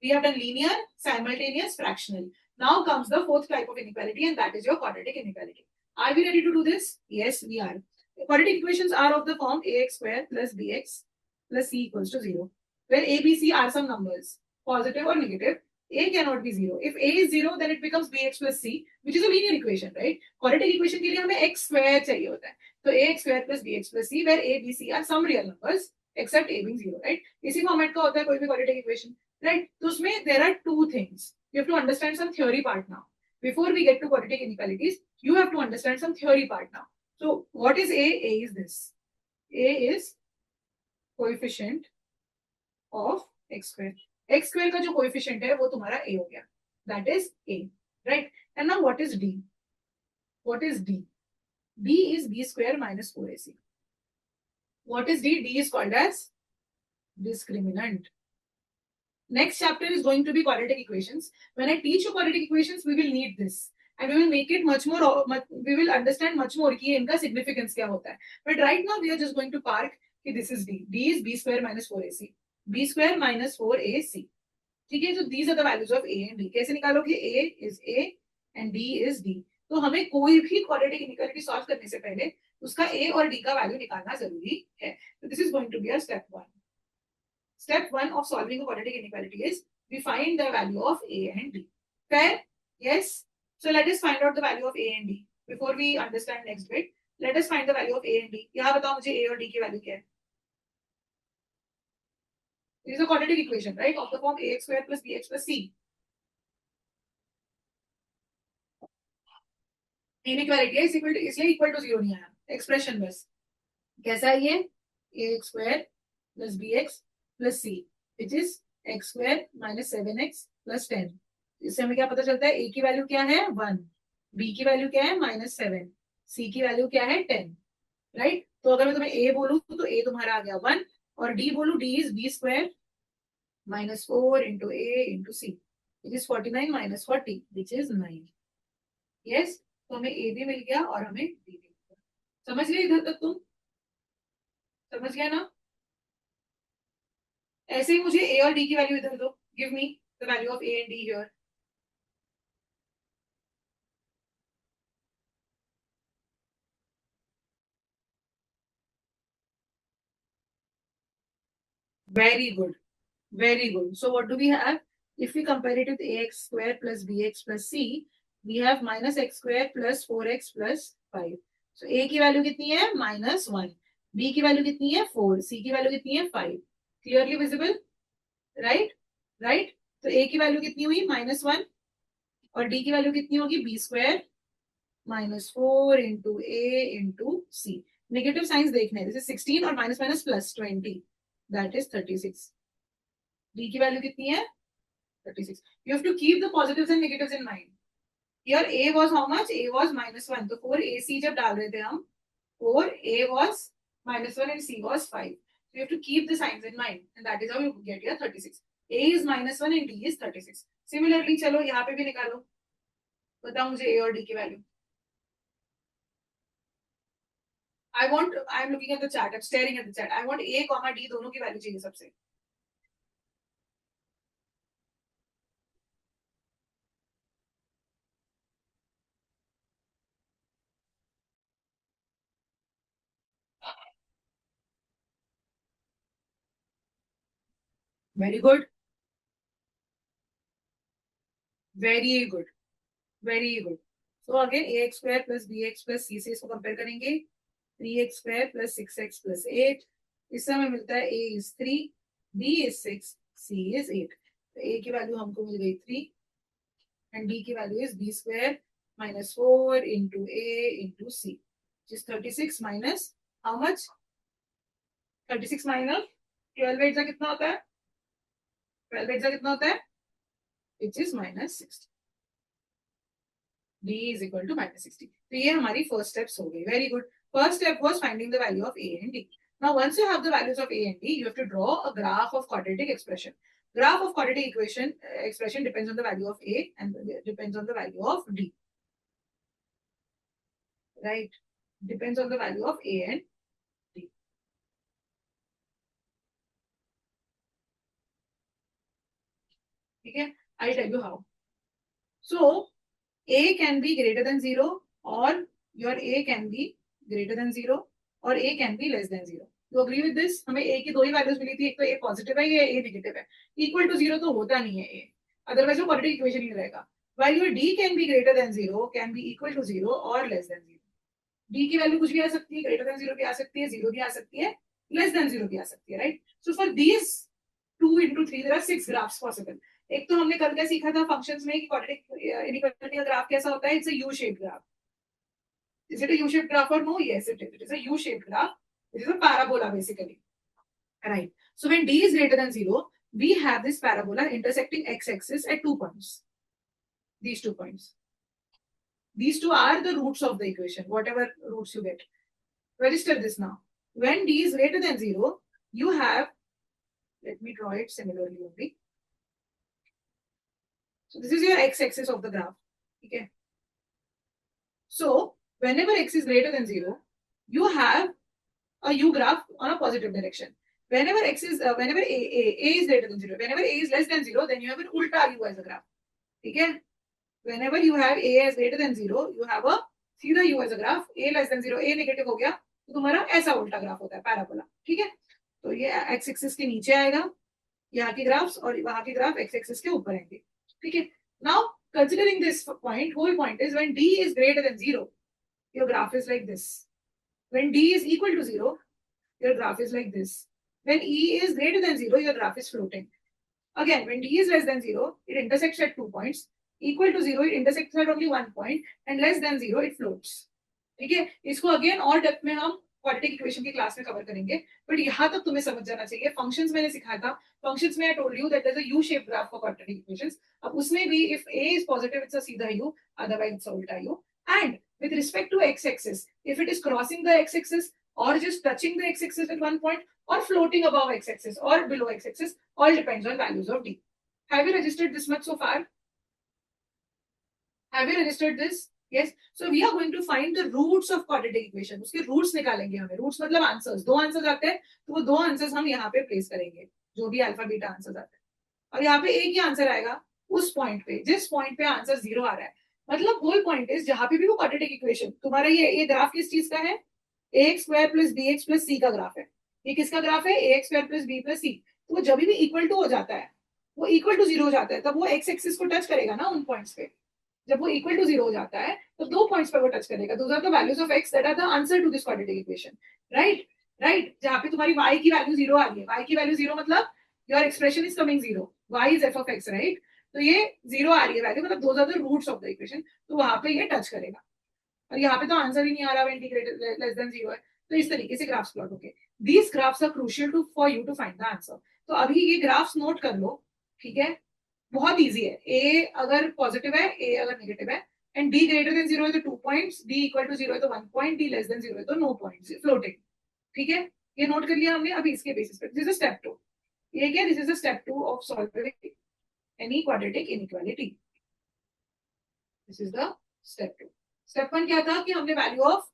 We have done linear, simultaneous, fractional. Now comes the fourth type of inequality, and that is your quadratic inequality. Are we ready to do this? Yes, we are. Quadratic equations are of the form ax square plus bx plus c equals to 0, where a, b, c are some numbers, positive or negative. A cannot be 0. If A is 0, then it becomes bx plus c, which is a linear equation, right? Quadratic equation के लिए हमें x square चाहिए होता है. तो ax square plus bx plus c, where a, b, c are some real numbers, except a being 0, right? इसी format का होता है कोई भी quadratic equation, right? तो उसमें there are two things. You have to understand some theory part now. Before we get to quadratic inequalities, you have to understand some theory part now. So what is A? A is this. A is coefficient of x square. x square का जो coefficient है वो तुम्हारा a हो गया, that is a, right? And now what is d? What is d? d is b square minus 4ac. What is d? D is called as discriminant. Next chapter is going to be quadratic equations. When I teach you quadratic equations, we will need this and we will make it much more, we will understand much more कि इनका significance क्या होता है. But right now we are just going to park कि this is d. d is b square minus 4ac. b square minus 4ac. ठीक है, so these are the values of a and d. कैसे निकालोगे? a is a and d is d. तो हमें कोई भी quadratic inequality solve करने से पहले उसका a और d का वैल्यू निकालना जरूरी है. So this is going to be our step 1. Step 1 of solving a quadratic inequality is we find the value of a and d. Fair? Yes. So let us find out the value of a and d. Before we understand next bit, let us find the value of a and d. यहाँ बताओ मुझे a और d की value क्या है? It is a quadratic equation, right? Of the form ax square plus bx plus c. Inequality is equal to, इसलिए equal to 0 नहीं आया. Expression बस. कैसा है ये? ax square plus bx plus c, which is x square minus 7x plus 10. इससे हमें क्या पता चलता है? a की वैल्यू क्या है? 1. बी की वैल्यू क्या है -7, सी की वैल्यू क्या है 10, राइट। तो अगर मैं तुम्हें ए बोलूं तो ए तुम्हारा आ गया 1, और डी बोलूं D is b² -4 into A into C, which is 49 - 40 which is 9। Yes, तो हमें ए भी मिल गया और हमें डी भी मिल गया। समझ गए इधर तक तुम? समझ गया ना? ऐसे ही मुझे ए और डी की वैल्यू इधर दो, give me the value of A and D here. Very good. Very good. So what do we have? If we compare it with ax square plus bx plus c, we have minus x square plus 4x plus 5. So a की value कितनी है -1, b की value कितनी है 4, c की value कितनी है 5। Clearly visible, right? Right. तो a की वैल्यू कितनी हुई -1, और d की वैल्यू कितनी होगी b² -4 into A into C. Negative science देखने, जैसे 16 और minus minus plus 20, that is 36। d की वैल्यू कितनी है 36। You have to keep the positives and negatives in mind. Here a was how much? A was -1. तो 4ac जब डाल रहे थे हम, 4a was -1 and c was 5. So you have to keep the signs in mind, and that is how you get your 36. a is -1 and d is 36. Similarly, चलो यहाँ पे भी निकालो, बताओ मुझे a और d की value. I am looking at the chat. I'm staring at the chat. I want a, d दोनों की वैल्यू चाहिए सबसे। Very good. Very good. Very good. So again, ax² plus bx plus c से इसको compare करेंगे। 3x² plus 6x plus 8, इससे हमें मिलता है a is 3, b is 6, c is 8। तो a की वैल्यू हमको मिल गई 3 and b की value is b² -4 into a into c, which is 36 minus how much? 36 minus 12 8 कितना होता है? 12 8 कितना होता है? Which is -60। d is equal to -60। तो ये हमारी फर्स्ट स्टेप्स हो गई। Very good. First step was finding the value of a and d. Now, once you have the values of a and d, you have to draw a graph of quadratic expression. Graph of quadratic expression depends on the value of a and depends on the value of d. Right? Depends on the value of a and d. Okay? I'll tell you how. So, a can be greater than 0, or your a can be greater than 0, or a can be less than 0. You agree with this? हमें a की दो ही values मिली थी, एक तो a positive है, ये a negative है। Equal to 0 तो होता नहीं है a, अदरवाइज वो क्वाड्रेटिक इक्वेशन ही रहेगा। While your d can be greater than 0, can be equal to 0 or less than 0. d की वैल्यू कुछ भी आ सकती है, greater than 0 भी आ सकती है, 0 भी आ सकती है, less than 0 भी आ सकती है, right? So for these 2 into 3 there are 6 graphs possible. एक तो हमने कल क्या सीखा था फंक्शंस में कि क्वाड्रेटिक इनइक्वालिटी का ग्राफ कैसा होता है? It's a U shaped graph. Is it a U-shaped graph or no? Yes, it is. It is a U-shaped graph. It is a parabola basically. Right. So when d is greater than 0, we have this parabola intersecting x-axis at 2 points. These 2 points. These two are the roots of the equation, whatever roots you get. Register this now. When d is greater than 0, you have, let me draw it similarly only. So this is your x-axis of the graph. Okay. So whenever x is greater than 0, you have a u graph on a positive direction. Whenever x is whenever a is greater than 0, whenever a is less than 0, then you have an ulta u as a graph. Okay. Whenever you have a as greater than 0, you have a सीधा u as a graph, a less than 0, a negative हो गया तो तुम्हारा ऐसा उल्टा graph होता है, parabola. ठीक है, तो ये x एक्सिस के नीचे आएगा यहाँ की ग्राफ्स, और वहां की ग्राफ x एक्सिस के ऊपर आएंगे। ठीक है, now considering this point, whole point is when d is greater than 0, your graph is like this. When d is equal to 0, your graph is like this. When e is greater than 0, your graph is floating. Again, when d is less than 0, it intersects at 2 points. Equal to 0, it intersects at only 1 point, and less than 0, it floats. ठीक है, इसको again और depth में हम quadratic equation की class में cover करेंगे, but यहाँ तक तुम्हें समझ जाना चाहिए. फंक्शंस मैंने सिखाया था. फंक्शंस में I told you that there is a U shape graph for quadratic equations. अब उसमें भी if a is positive it's a सीधा u, अदरवाइज इट्स अ उल्टा u. एंड with respect to x-axis, if it is crossing the x-axis or just touching the x-axis at one point or floating above x-axis or below x-axis, all depends on values of d. Have you registered this much so far? Have you registered this? Yes. So we are going to find the roots of quadratic equation. उसके roots निकालेंगे हमें. Roots मतलब answers. दो answers आते हैं, तो वो दो answers हम यहाँ पे place करेंगे, जो भी अल्फा बीटा आंसर्स आते हैं. और यहाँ पे एक ही आंसर आएगा उस पॉइंट पे जिस पॉइंट पे आंसर 0 आ रहा है. मतलब होल पॉइंट इज जहां पे भी वो क्वाड्रेटिक इक्वेशन तुम्हारा ये ग्राफ किस चीज का है? ax square plus bx plus c का ग्राफ है. ये किसका ग्राफ है? ax square plus b plus c. तो वो जब भी इक्वल टू हो जाता है, वो इक्वल टू 0 हो जाता है, तब वो x एक्सिस को टच करेगा ना उन पॉइंट्स पे. जब वो इक्वल टू 0 हो जाता है तो दो पॉइंट्स पर वो टच करेगा. Those are the values of x that are the answer to this quadratic equation. Right right. जहां पे तुम्हारी y की वैल्यू 0 आ रही है, y की वैल्यू 0 मतलब your expression is coming 0. y is f of x, right. तो ये 0 आ रही है वैल्यू, मतलब those are the roots of the equation. तो वहां पे ये टच करेगा. और यहाँ पे तो आंसर ही नहीं आ रहा, इंटीग्रेटेड लेस देन 0 है. तो इस तरीके से ग्राफ्स प्लॉट होंगे. These graphs are crucial to for you to find the answer. तो अभी ये ग्राफ्स नोट कर लो. ठीक है, बहुत इजी है. ए अगर पॉजिटिव है, ए अगर नेगेटिव है, एंड डी ग्रेटर देन 0 है तो 2 पॉइंट्स, डी इक्वल टू 0 है तो 1 पॉइंट, डी लेस देन 0 है तो नो पॉइंट्स, फ्लोटिंग. ठीक है, ये नोट कर लिया हमने. अभी इसके बेसिस पे दिस इज स्टेप 2. ये क्या? This is the step 2 of solving any quadratic inequality. This is the step 2. Step 1 क्या था कि हमने value of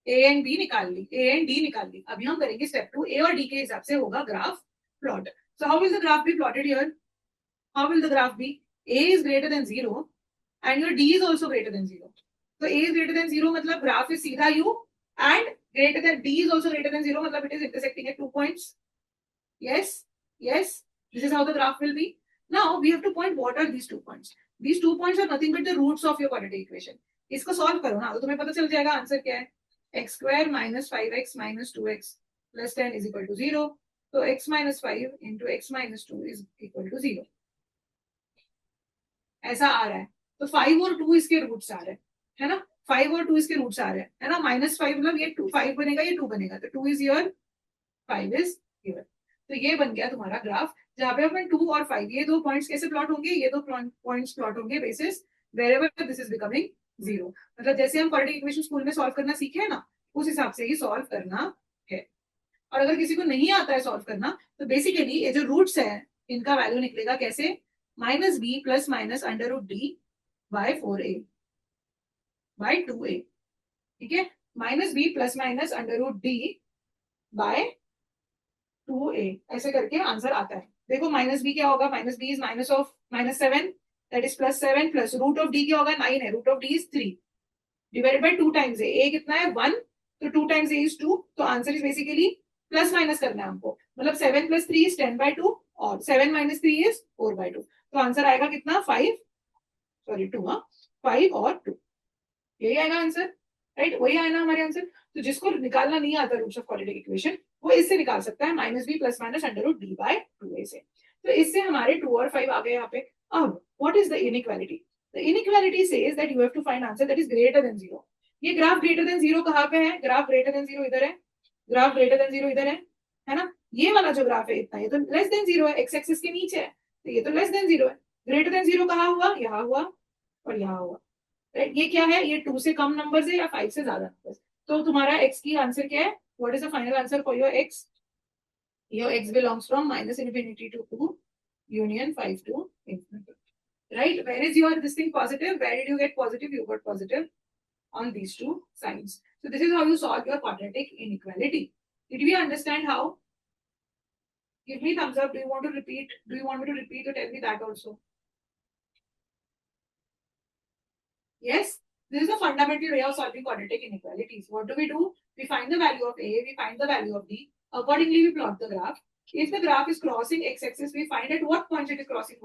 A and B निकाल ली, ए एंड डी निकाल ली. अभी हम करेंगे स्टेप 2. ए और डी के हिसाब से होगा graph plot. So how will the graph B plotted here? How will the graph be? A is greater than 0 and your D is also greater than 0. So A is greater than 0 मतलब graph is सीधा U, and greater than D is also greater than 0 मतलब it is intersecting at 2 points. Yes, yes. This is how the graph will be. Now we have to point what are these 2 points. These 2 points are nothing but the roots of your quadratic equation. इसको solve करो ना, तो तुम्हें पता चल जाएगा answer क्या है. x square minus 5x minus 2x plus 10 is equal to 0. So x minus 5 into x minus 2 is equal to 0. ऐसा आ रहा है. तो 5 और 2 इसके रूट्स आ रहे हैं, है ना. 5 और 2 इसके रूट्स आ रहे हैं, है ना. -5 मतलब ये 2 5 बनेगा, ये 2 बनेगा, तो 2 इज हियर, 5 इज हियर. तो ये बन गया तुम्हारा ग्राफ, जहां पे अपन 2 और 5 ये दो पॉइंट्स कैसे प्लॉट होंगे? ये दो पॉइंट्स प्लॉट होंगे basis wherever this is becoming 0. मतलब जैसे हम क्वाड्रेटिक इक्वेशन स्कूल में सॉल्व करना सीखे हैं ना, उस हिसाब से ही सॉल्व करना है. और अगर किसी को नहीं आता है सॉल्व करना, तो बेसिकली ये जो रूट्स है इनका वैल्यू निकलेगा कैसे? Minus B plus minus under root D by 4a by 2a. ठीक है, minus B plus minus under root D by 2a ऐसे करके आंसर आता है. देखो माइनस बी क्या होगा? Minus B is minus of -7 that is +7 plus root of D क्या होगा? 9 है. Root of D is 3 divided by 2 times a कितना है? 1. तो 2 टाइम्स a इज 2. तो answer is basically plus minus करना है हमको. मतलब 7 + 3 इज 10/2 और 7 - 3 इज 4/2. तो आंसर आएगा कितना? 5 सॉरी 2. 5 और 2 यही आएगा आंसर, राइट. वही आएगा हमारे आंसर. तो जिसको निकालना नहीं आता रूट्स ऑफ क्वाड्रेटिक इक्वेशन, वो इससे निकाल सकता है, minus B plus minus under root D by 2a से. तो इससे हमारे 2 और 5 आ गए यहाँ पे. अब what is the inequality? The inequality says that you have to find answer that is greater than 0. ये ग्राफ ग्रेटर देन 0 कहाँ पे है? ग्राफ ग्रेटर देन 0 इधर है, ग्राफ ग्रेटर देन 0 इधर है ना. ये वाला जो ग्राफ है इतना, ये तो लेस देन 0 है, एक्स एक्सिस के नीचे है, तो ये तो लेस देन 0 है. ग्रेटर देन 0 कहाँ हुआ? यहाँ हुआ और यहाँ हुआ, राइट. ये क्या है? ये 2 से कम नंबर्स है या 5 से ज्यादा नंबर्स. तो तुम्हारा x की आंसर क्या है? What is the final answer for your x? Your x belongs from -∞ to 2 union 5 to infinity, right. Where is your this thing positive? Where did you get positive? You got positive on these two sides. So this is how you solve your quadratic inequality. Did we understand how? Give me thumbs up. Do you want to repeat? Do you want me to repeat or tell me that also? Yes, this is a fundamental way of solving quadratic inequalities. What do? We find the value of a, we find the value of d. Accordingly, we plot the graph. If the graph is crossing x-axis, we find at what point it is crossing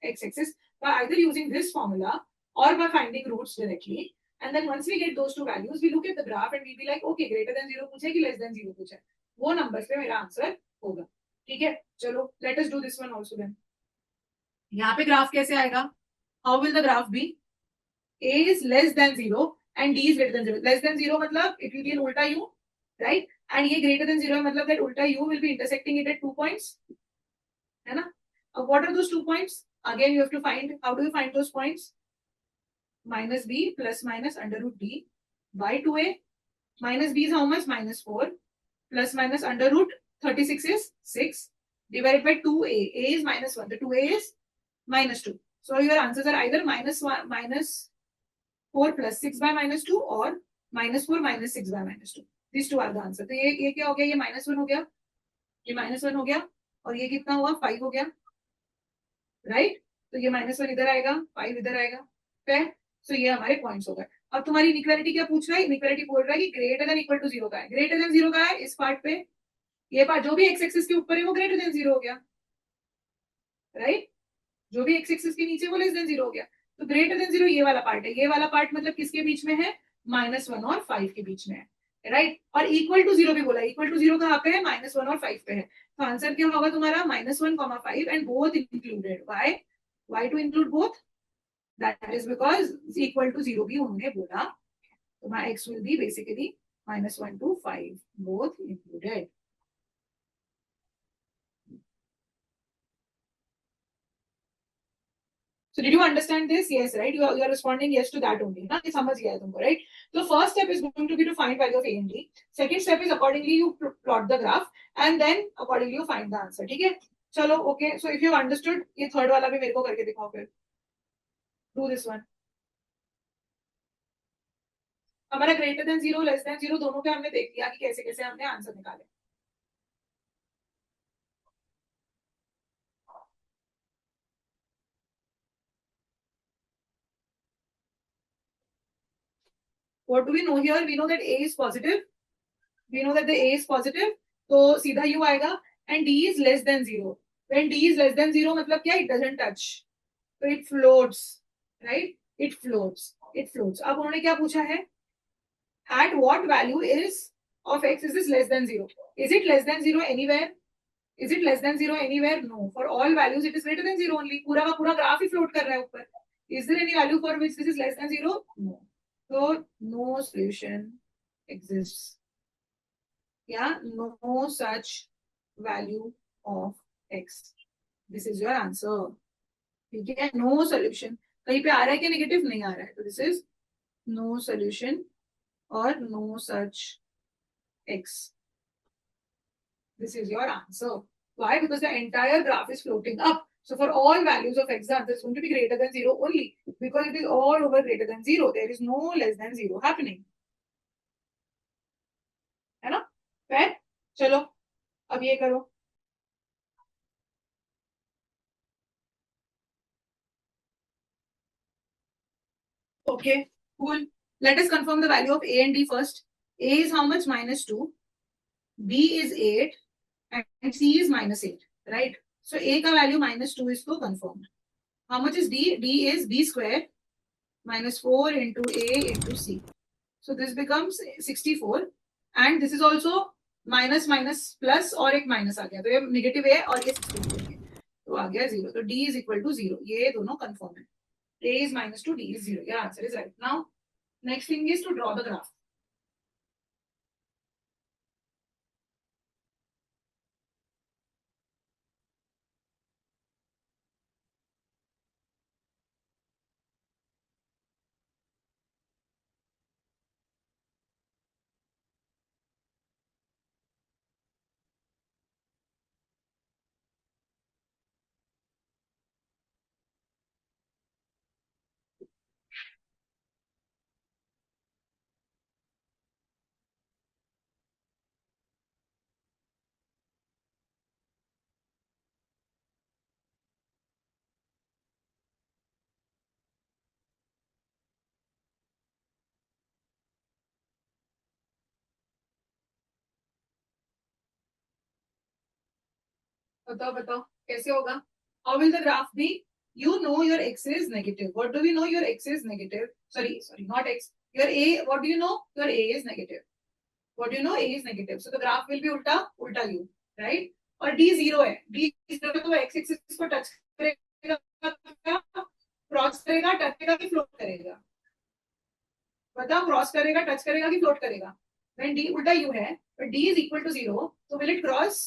x-axis by either using this formula or by finding roots directly. And then once we get those two values, we look at the graph and we'll be like, okay, greater than 0 पूछे कि less than 0 पूछे, वो numbers पे मेरा answer होगा. ठीक है, चलो let us do this one also then. यहाँ पे ग्राफ कैसे आएगा? How will the graph be? A is less than 0 and D is greater than 0. Less than 0 मतलब it will be an उल्टा U, राइट, एंड ये greater than zero है, मतलब that उल्टा U will be intersecting it at 2 points, है ना. अब what are those 2 points, again you have to find, how do you find those points, minus b plus minus under root d by 2a. Minus b is how much, minus 4, plus minus under root 36 is 6 divided by 2a. A is minus 1, the 2a is minus 2. So your answers are either minus 1 minus 4 plus 6 by minus 2 or minus 4 minus 6 by minus 2. These two are the answer. तो ये क्या हो गया, ये minus 1 हो गया, ये minus 1 हो गया, और ये कितना हुआ, 5 हो गया, राइट. तो ये minus 1 इधर आएगा, 5 इधर आएगा, फिर सो ये हमारे पॉइंट्स हो गए. अब तुम्हारी इनइक्वालिटी क्या पूछ रहा है, इनइक्वालिटी बोल रहा है कि greater than equal to zero का है, ग्रेटर देन जीरो का है इस पार्ट पे, ये पार्ट जो भी एक्स एक्सिस के ऊपर है वो ग्रेटर देन जीरो हो गया, राइट. जो भी एक्स एक्सिस के नीचे वो लेस देन जीरो हो गया. तो ग्रेटर देन जीरो ये वाला पार्ट है, ये वाला पार्ट मतलब किसके बीच में है, -1 और 5 के बीच में है, राइट. और इक्वल टू जीरो भी बोला, इक्वल टू जीरो कहाँ पे है, -1 और 5 पे है. तो आंसर क्या होगा तुम्हारा, -1, 5 and both included. Why to include both, that is because equal to 0 भी उन्होंने बोला. तो my x will be basically -1 to 5 both included. So did you understand this? Yes, right. You are responding yes to that only. ना ये समझ गया है तुमको, right? So first step is going to be to find value of a and d. Second step is accordingly you plot the graph and then accordingly you find the answer. ठीक है, चलो okay. So if you have understood, ये third वाला भी मेरे को करके दिखाओ फिर. Do this one. हमारा greater than zero less than zero दोनों पे हमने देख लिया कि कैसे कैसे हमने आंसर निकाले. What do we know here? We know that a is positive. We know that the a is positive. तो सीधा u आएगा and d is less than zero. When d is less than zero मतलब क्या? It doesn't touch. So it floats, right? It floats. It floats. अब उन्होंने क्या पूछा है? At what value is of x is this less than zero? Is it less than zero anywhere? Is it less than zero anywhere? No. For all values it is greater than zero only. पूरा का पूरा graph ही float कर रहा है ऊपर. Is there any value for which this is less than zero? No. So no solution exists. Yeah, no such value of x. This is your answer. ठीक है, no solution. कहीं पे आ रहा है क्या नेगेटिव, नहीं आ रहा है, तो this is no solution or no such x. This is your answer. Why? Because the entire graph is floating up. So for all values of x, the answer is going to be greater than zero only because it is all over greater than zero. There is no less than zero happening. है ना? फिर चलो अब ये करो. Okay, cool. Let us confirm the value of a and d first. A is how much? -2. B is 8 and C is -8, right? So A का value -2 is तो confirmed. How much is D? D is B square -4 into A into C. So this becomes 64 and this is also minus minus plus और एक minus आ गया, तो ये negative है और ये 64 है, तो आ गया 0. तो D is equal to 0. ये दोनों confirm है. A is -2, D is 0. Your answer is right. Now next thing is to draw the graph. बताओ बताओ कैसे होगा? How will the graph be? You know your x is negative. What do we know? Your x is negative. Sorry, not x. Your a. What do you know? Your a is negative. What do you know? A is negative. So the graph will be ulta u, right? और d 0 है. D 0 तो x axis को touch करेगा, cross करेगा, touch करेगा कि float करेगा? बताओ, क्रॉस करेगा, टच करेगा कि फ्लोट करेगा? When d उल्टा u है, but d is equal to 0, so will it cross,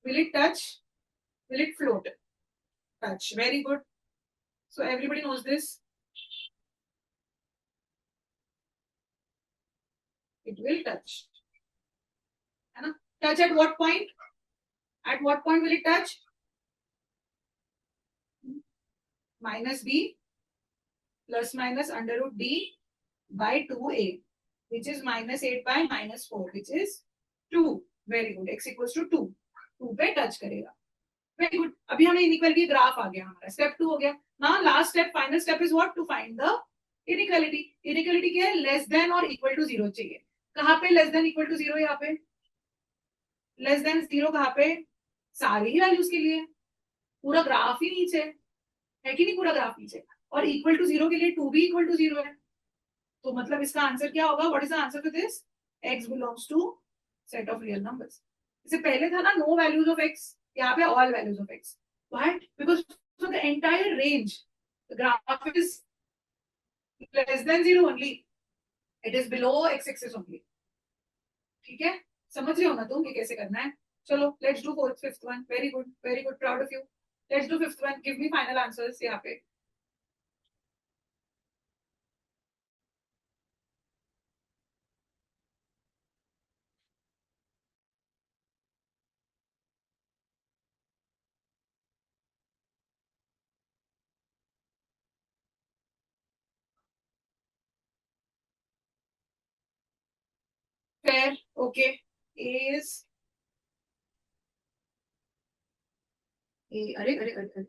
will it touch, will it float? Touch. Very good. So everybody knows this. It will touch. है ना? Touch at what point? At what point will it touch? Minus b plus minus under root d by 2a, which is minus 8 by minus 4, which is 2. Very good. X equals to 2. 2 पे touch करेगा. Very good. अभी हमें inequality graph आ गया हमारा. Step 2 हो गया. Now last step, final step is what? To find the inequality. Inequality क्या है? Less than or equal to 0 चाहिए. कहाँ पे less than equal to 0? यहाँ पे less than 0 कहाँ पे? सारी ही वैल्यूज के लिए. पूरा ग्राफ ही नीचे है कि नहीं? पूरा ग्राफ नीचे. और इक्वल टू 0 के लिए 2 भी इक्वल टू 0 है. तो मतलब इसका आंसर क्या होगा? What is the answer to this? x belongs to set of real numbers. इससे पहले था ना नो वैल्यूज ऑफ x, यहाँ पे all values of x. Why? Because for the entire range the graph is less than 0 only. It is below x axis only. ठीक है, समझ रहे हो ना तुम कि कैसे करना है? चलो let's do fourth fifth one. Very good, very good, proud of you. Let's do fifth one. Give me final answers. यहाँ पे fair. Okay, a is a. अरे अरे अरे अरे.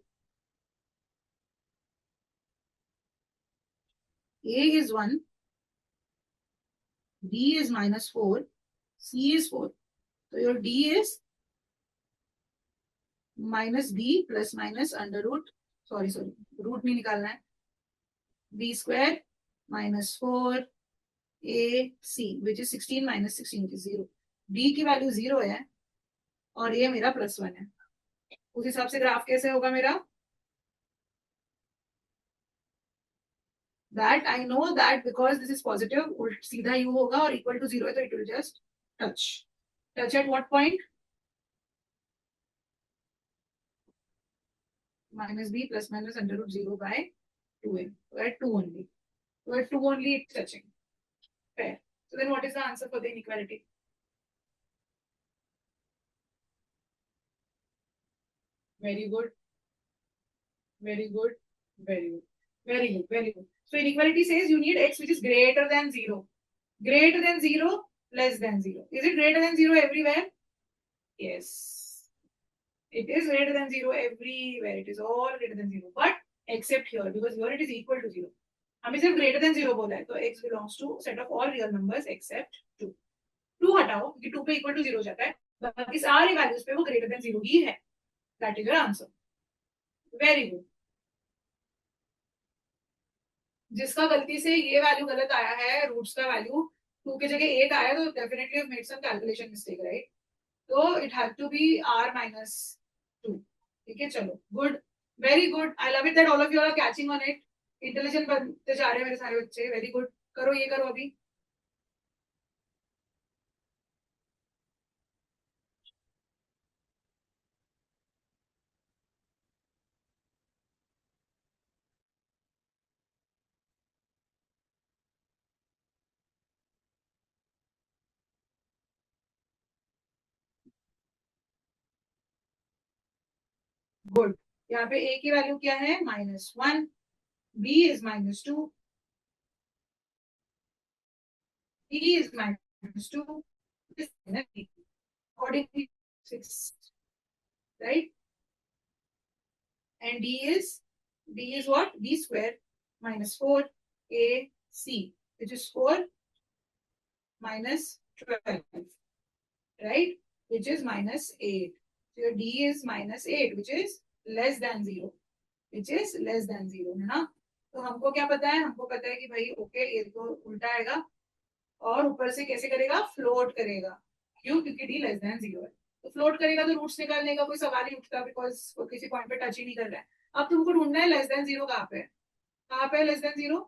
A is 1, B is minus 4, C is 4. So your D is minus B plus minus under root, sorry, root नहीं निकालना है. B square minus 4 A C, which is 16 minus 16, which is 0. D की value 0 है और A मेरा +1 है. उस हिसाब से ग्राफ कैसे होगा मेरा? That I know that because this is positive, सीधा U होगा और equal to 0 है तो it will just touch. Touch at what point? Minus b plus minus under root 0 by 2a. So at 2 only. So at 2 only it's touching. Fair. So then what is the answer for the inequality? Very good. Very good. Very good. Very good. Very good. So inequality says you need x which is greater than 0. Greater than 0, less than 0. Is it greater than 0 everywhere? Yes. It is greater than 0 everywhere. It is all greater than 0. But except here, because here it is equal to 0. हमें सिर्फ greater than 0 बोला है, तो x belongs to set of all real numbers except 2. 2 हटाओ क्योंकि 2 पे equal to 0 हो जाता है. बाकी सारी values पे वो greater than 0 ही है. That is your answer. Very good. जिसका गलती से ये वैल्यू गलत आया है, रूट्स का वैल्यू 2 की जगह 8 आया, तो definitely have made some calculation mistake, right? तो it had to be r minus 2. ठीक है, चलो good, very good. I love it that all of you are catching on it. Intelligent बनते जा रहे हैं मेरे सारे बच्चे. Very good. करो, ये करो अभी. गुड. यहाँ पे a की वैल्यू क्या है? -1. b is -2. c is -2. accordingly 6, right? And d is what? b square minus 4 ac, which is 4 minus 12, right? Which is -8. So your d is -8, which is less than 0. Which is less than 0, है ना? तो हमको क्या पता है? हमको पता है कि भाई ओके, ये तो उल्टा आएगा और ऊपर से कैसे करेगा? फ्लोट करेगा. क्यों? क्योंकि d लेस देन 0 है. तो फ्लोट करेगा तो रूट्स निकालने का कोई सवाल ही उठता, बिकॉज किसी पॉइंट पे टच ही नहीं कर रहा है. अब तुमको ढूंढना है लेस देन 0 कहाँ पे है. कहाँ पे less than 0?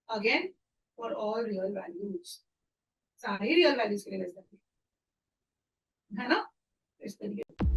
Again for all real values, सारी रियल वैल्यूज के लिए लेस देन 0. है ना, इस तरीके